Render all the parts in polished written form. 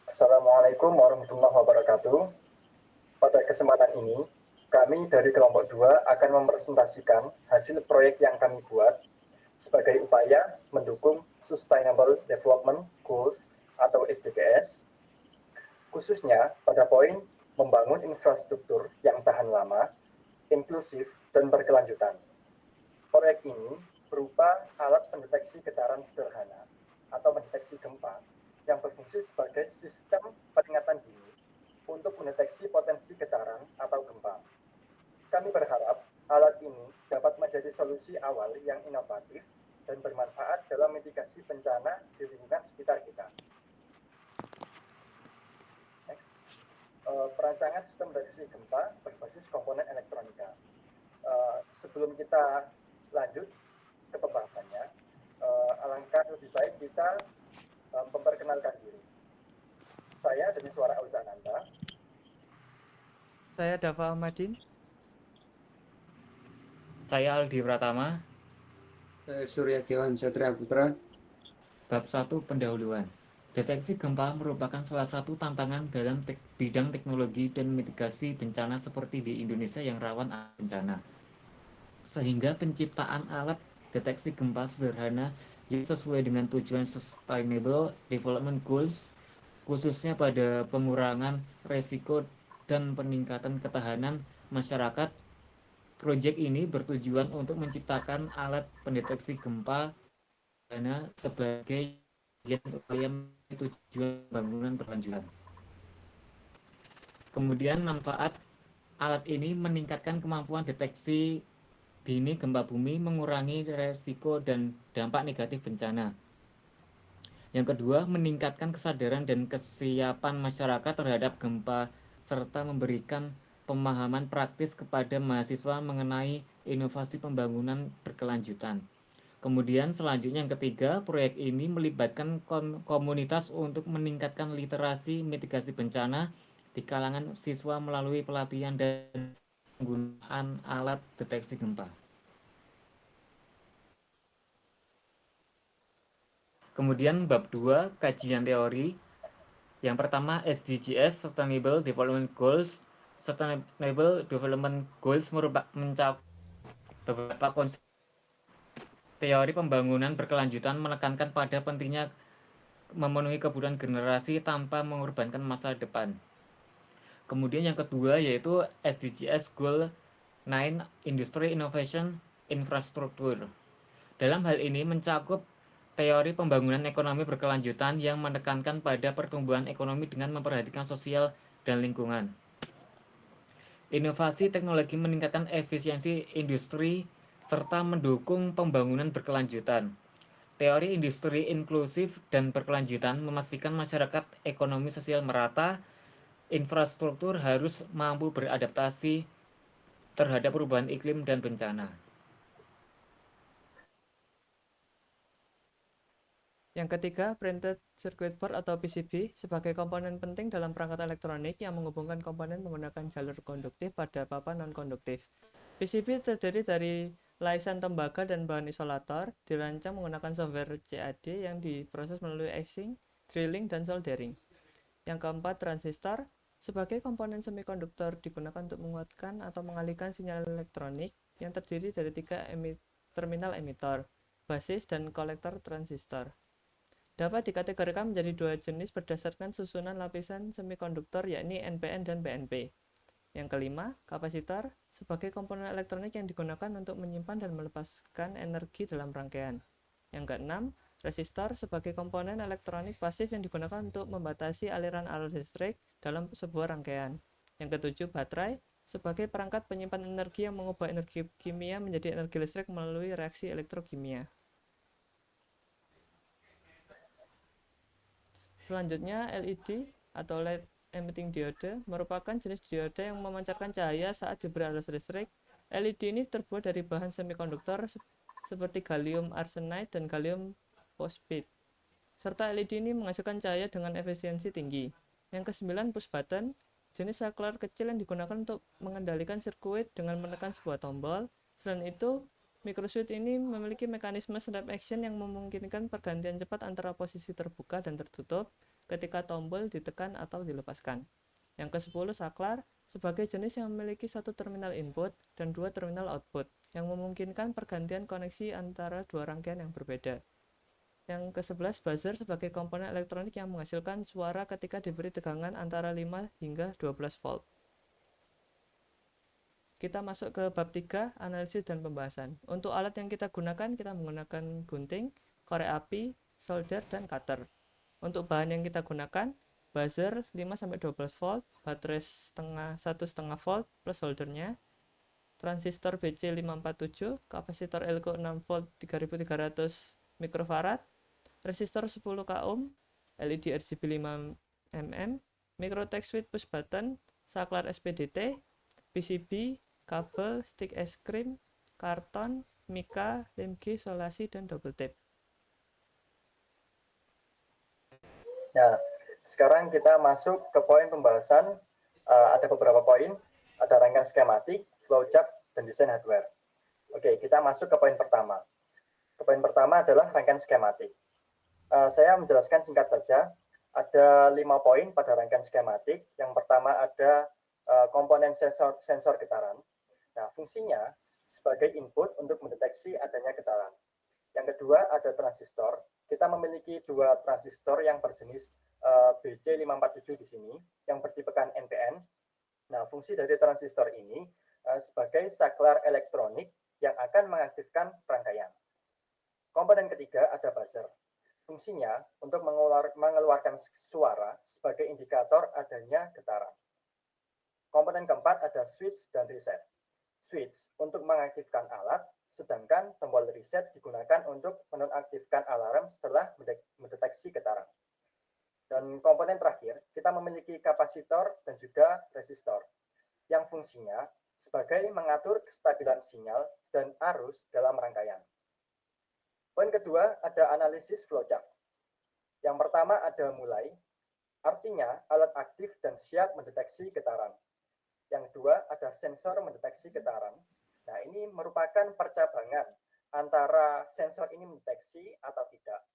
Assalamualaikum warahmatullahi wabarakatuh. Pada kesempatan ini, kami dari kelompok 2 akan mempresentasikan hasil proyek yang kami buat sebagai upaya mendukung Sustainable Development Goals atau SDGs, khususnya pada poin membangun infrastruktur yang tahan lama, inklusif, dan berkelanjutan. Proyek ini berupa alat pendeteksi getaran sederhana atau mendeteksi gempa yang berfungsi sebagai sistem peringatan dini untuk mendeteksi potensi getaran atau gempa. Kami berharap alat ini dapat menjadi solusi awal yang inovatif dan bermanfaat dalam mitigasi bencana di lingkungan sekitar kita. Next. Perancangan sistem deteksi gempa berbasis komponen elektronika. Sebelum kita lanjut ke pembahasannya, alangkah lebih baik kita memperkenalkan diri. Saya dari Suara Auzananda. Saya Dava Ahmadin. Saya Aldi Pratama. Saya Surya Kewan Satria Putra. Bab 1 Pendahuluan. Deteksi gempa merupakan salah satu tantangan dalam bidang teknologi dan mitigasi bencana seperti di Indonesia yang rawan bencana. Sehingga penciptaan alat deteksi gempa sederhana yang sesuai dengan tujuan Sustainable Development Goals, khususnya pada pengurangan resiko dan peningkatan ketahanan masyarakat. Proyek ini bertujuan untuk menciptakan alat pendeteksi gempa sebagai upaya tujuan pembangunan berkelanjutan. Kemudian manfaat alat ini meningkatkan kemampuan deteksi dini gempa bumi, mengurangi resiko dan dampak negatif bencana. Yang kedua, meningkatkan kesadaran dan kesiapan masyarakat terhadap gempa serta memberikan pemahaman praktis kepada mahasiswa mengenai inovasi pembangunan berkelanjutan. Kemudian selanjutnya yang ketiga, proyek ini melibatkan komunitas untuk meningkatkan literasi mitigasi bencana di kalangan siswa melalui pelatihan dan penggunaan alat deteksi gempa. Kemudian bab 2, kajian teori. Yang pertama, SDGs, Sustainable Development Goals. Sustainable Development Goals mencakup beberapa konsep teori pembangunan berkelanjutan, menekankan pada pentingnya memenuhi kebutuhan generasi tanpa mengorbankan masa depan. Kemudian yang kedua yaitu SDGs Goal 9, Industry Innovation Infrastructure. Dalam hal ini mencakup teori pembangunan ekonomi berkelanjutan yang menekankan pada pertumbuhan ekonomi dengan memperhatikan sosial dan lingkungan. Inovasi teknologi meningkatkan efisiensi industri serta mendukung pembangunan berkelanjutan. Teori industri inklusif dan berkelanjutan memastikan masyarakat ekonomi sosial merata, infrastruktur harus mampu beradaptasi terhadap perubahan iklim dan bencana. Yang ketiga, printed circuit board atau PCB sebagai komponen penting dalam perangkat elektronik yang menghubungkan komponen menggunakan jalur konduktif pada papan non-konduktif. PCB terdiri dari lapisan tembaga dan bahan isolator, dirancang menggunakan software CAD yang diproses melalui etching, drilling, dan soldering. Yang keempat, transistor sebagai komponen semikonduktor digunakan untuk menguatkan atau mengalihkan sinyal elektronik yang terdiri dari 3 terminal emitor, basis, dan kolektor transistor. Dapat dikategorikan menjadi 2 jenis berdasarkan susunan lapisan semikonduktor, yakni NPN dan PNP. Yang kelima, kapasitor sebagai komponen elektronik yang digunakan untuk menyimpan dan melepaskan energi dalam rangkaian. Yang keenam, resistor sebagai komponen elektronik pasif yang digunakan untuk membatasi aliran arus listrik dalam sebuah rangkaian. Yang ketujuh, baterai sebagai perangkat penyimpan energi yang mengubah energi kimia menjadi energi listrik melalui reaksi elektrokimia. Selanjutnya, LED atau Light Emitting Diode merupakan jenis diode yang memancarkan cahaya saat diberi arus listrik. LED ini terbuat dari bahan semikonduktor seperti gallium arsenide dan gallium phosphide, serta LED ini menghasilkan cahaya dengan efisiensi tinggi. Yang kesembilan, push button, jenis saklar kecil yang digunakan untuk mengendalikan sirkuit dengan menekan sebuah tombol. Selain itu, microswitch ini memiliki mekanisme snap action yang memungkinkan pergantian cepat antara posisi terbuka dan tertutup. ketika tombol ditekan atau dilepaskan. Yang ke-10 saklar sebagai jenis yang memiliki satu terminal input dan dua terminal output yang memungkinkan pergantian koneksi antara dua rangkaian yang berbeda. Yang ke-11 buzzer sebagai komponen elektronik yang menghasilkan suara ketika diberi tegangan antara 5 hingga 12 volt. Kita masuk ke bab 3, analisis dan pembahasan. Untuk alat yang kita gunakan, kita menggunakan gunting, korek api, solder, dan cutter. Untuk bahan yang kita gunakan, buzzer 5-12 volt, baterai 1,5 volt plus holdernya, transistor BC547, kapasitor Elco 6 volt 3300 mikrofarad, resistor 10 k ohm, LED RGB 5 mm, Microtech switch push button, saklar SPDT, PCB, kabel, stick es krim, karton, mika, lem G, isolasi, dan double tape. Nah, sekarang kita masuk ke poin pembahasan. Ada beberapa poin, ada rangkaian skematik, flowchart, dan desain hardware. Oke, kita masuk ke poin pertama. Poin pertama adalah rangkaian skematik. Saya menjelaskan singkat saja. Ada 5 poin pada rangkaian skematik. Yang pertama ada komponen sensor getaran. Nah, fungsinya sebagai input untuk mendeteksi adanya getaran. Yang kedua ada transistor. Kita memiliki dua transistor yang berjenis BC547 di sini, yang bertipekan NPN. Nah, fungsi dari transistor ini sebagai saklar elektronik yang akan mengaktifkan rangkaian. Komponen ketiga ada buzzer. Fungsinya untuk mengeluarkan suara sebagai indikator adanya getaran. Komponen keempat ada switch dan reset. Switch untuk mengaktifkan alat, sedangkan tombol reset digunakan untuk menonaktifkan alarm setelah mendeteksi getaran. Dan komponen terakhir, kita memiliki kapasitor dan juga resistor, yang fungsinya sebagai mengatur kestabilan sinyal dan arus dalam rangkaian. Poin kedua ada analisis flowchart. Yang pertama ada mulai, artinya alat aktif dan siap mendeteksi getaran. Yang kedua ada sensor mendeteksi getaran. Nah, ini merupakan percabangan antara sensor ini mendeteksi atau tidak.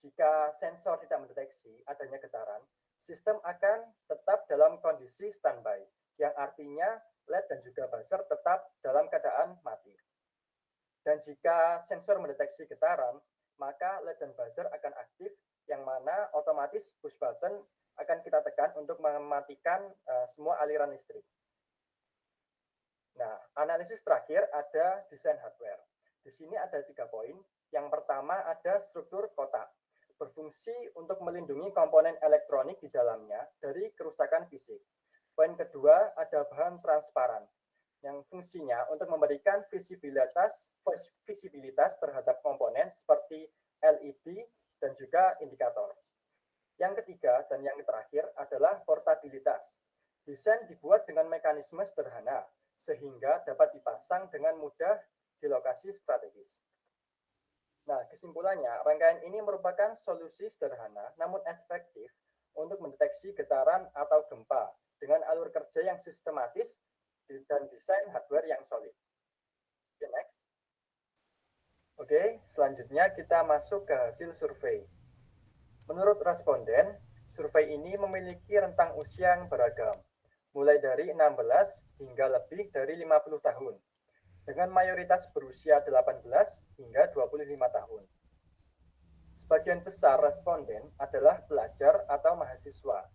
Jika sensor tidak mendeteksi adanya getaran, sistem akan tetap dalam kondisi standby, yang artinya LED dan juga buzzer tetap dalam keadaan mati. Dan jika sensor mendeteksi getaran, maka LED dan buzzer akan aktif, yang mana otomatis push button akan kita tekan untuk mematikan semua aliran listrik. Nah, analisis terakhir ada desain hardware. Di sini ada 3 poin. Yang pertama ada struktur kotak, berfungsi untuk melindungi komponen elektronik di dalamnya dari kerusakan fisik. Poin kedua ada bahan transparan, yang fungsinya untuk memberikan visibilitas terhadap komponen seperti LED dan juga indikator. Yang ketiga dan yang terakhir adalah portabilitas. Desain dibuat dengan mekanisme sederhana, sehingga dapat dipasang dengan mudah di lokasi strategis. Nah, kesimpulannya, rangkaian ini merupakan solusi sederhana namun efektif untuk mendeteksi getaran atau gempa dengan alur kerja yang sistematis dan desain hardware yang solid. Oke, next. Oke, selanjutnya kita masuk ke hasil survei. Menurut responden, survei ini memiliki rentang usia yang beragam, mulai dari 16 hingga lebih dari 50 tahun, dengan mayoritas berusia 18 hingga 25 tahun. Sebagian besar responden adalah pelajar atau mahasiswa,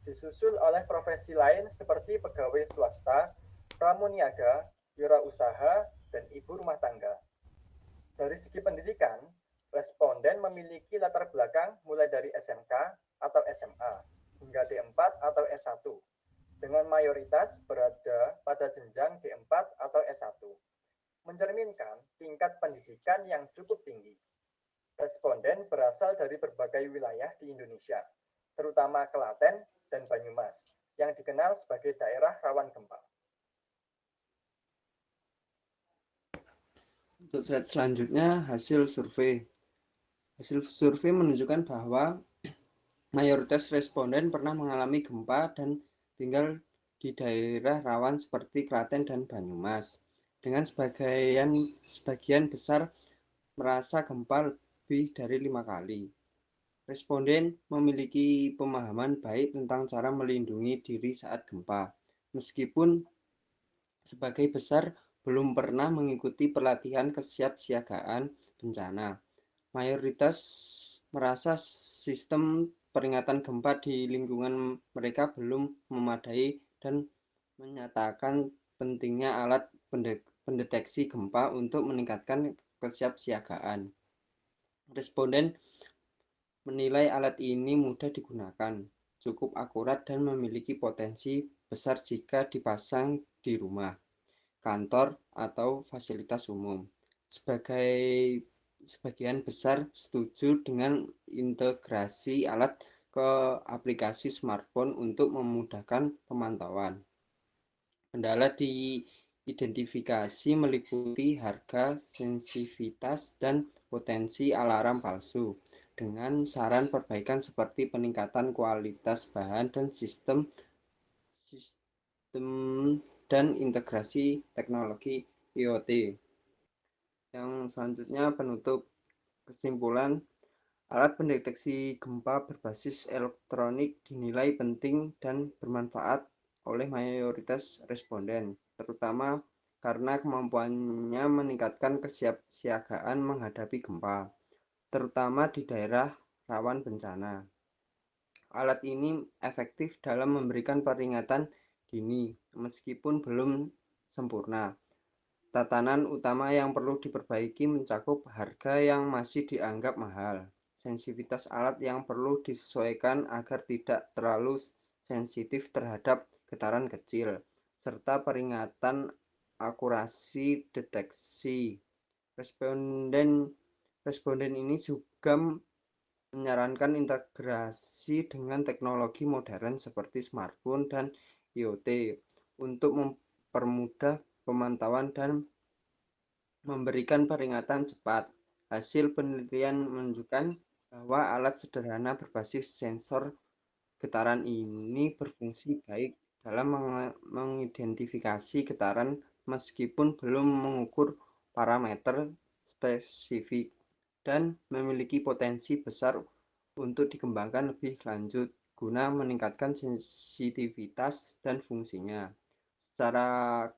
disusul oleh profesi lain seperti pegawai swasta, pramuniaga, wirausaha, dan ibu rumah tangga. Dari segi pendidikan, responden memiliki latar belakang mulai dari SMK atau SMA hingga D4 atau S1, dengan mayoritas berada pada jenjang D4 atau S1, mencerminkan tingkat pendidikan yang cukup tinggi. Responden berasal dari berbagai wilayah di Indonesia, terutama Klaten dan Banyumas, yang dikenal sebagai daerah rawan gempa. Untuk slide selanjutnya, hasil survei. Hasil survei menunjukkan bahwa mayoritas responden pernah mengalami gempa dan tinggal di daerah rawan seperti Klaten dan Banyumas, dengan sebagian besar merasa gempa lebih dari 5 kali. Responden memiliki pemahaman baik tentang cara melindungi diri saat gempa, meskipun sebagai besar belum pernah mengikuti pelatihan kesiapsiagaan bencana. Mayoritas merasa sistem peringatan gempa di lingkungan mereka belum memadai dan menyatakan pentingnya alat pendeteksi gempa untuk meningkatkan kesiapsiagaan. Responden menilai alat ini mudah digunakan, cukup akurat dan memiliki potensi besar jika dipasang di rumah, kantor, atau fasilitas umum. Sebagian besar setuju dengan integrasi alat ke aplikasi smartphone untuk memudahkan pemantauan. Kendala diidentifikasi meliputi harga, sensitivitas, dan potensi alarm palsu, dengan saran perbaikan seperti peningkatan kualitas bahan dan sistem dan integrasi teknologi IoT. Yang selanjutnya penutup. Kesimpulan, alat pendeteksi gempa berbasis elektronik dinilai penting dan bermanfaat oleh mayoritas responden, terutama karena kemampuannya meningkatkan kesiapsiagaan menghadapi gempa, terutama di daerah rawan bencana. Alat ini efektif dalam memberikan peringatan dini, meskipun belum sempurna. Tatanan utama yang perlu diperbaiki mencakup harga yang masih dianggap mahal, sensitivitas alat yang perlu disesuaikan agar tidak terlalu sensitif terhadap getaran kecil, serta peringatan akurasi deteksi. Responden ini juga menyarankan integrasi dengan teknologi modern seperti smartphone dan IoT untuk mempermudah pemantauan dan memberikan peringatan cepat. Hasil penelitian menunjukkan bahwa alat sederhana berbasis sensor getaran ini berfungsi baik dalam mengidentifikasi getaran meskipun belum mengukur parameter spesifik, dan memiliki potensi besar untuk dikembangkan lebih lanjut guna meningkatkan sensitivitas dan fungsinya. Secara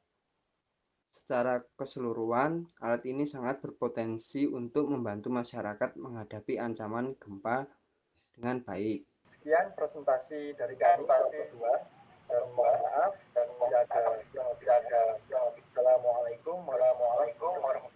keseluruhan, alat ini sangat berpotensi untuk membantu masyarakat menghadapi ancaman gempa dengan baik. Sekian presentasi dari kami kelompok 2, dan mohon maaf dan tidak ada. Assalamualaikum warahmatullahi wabarakatuh.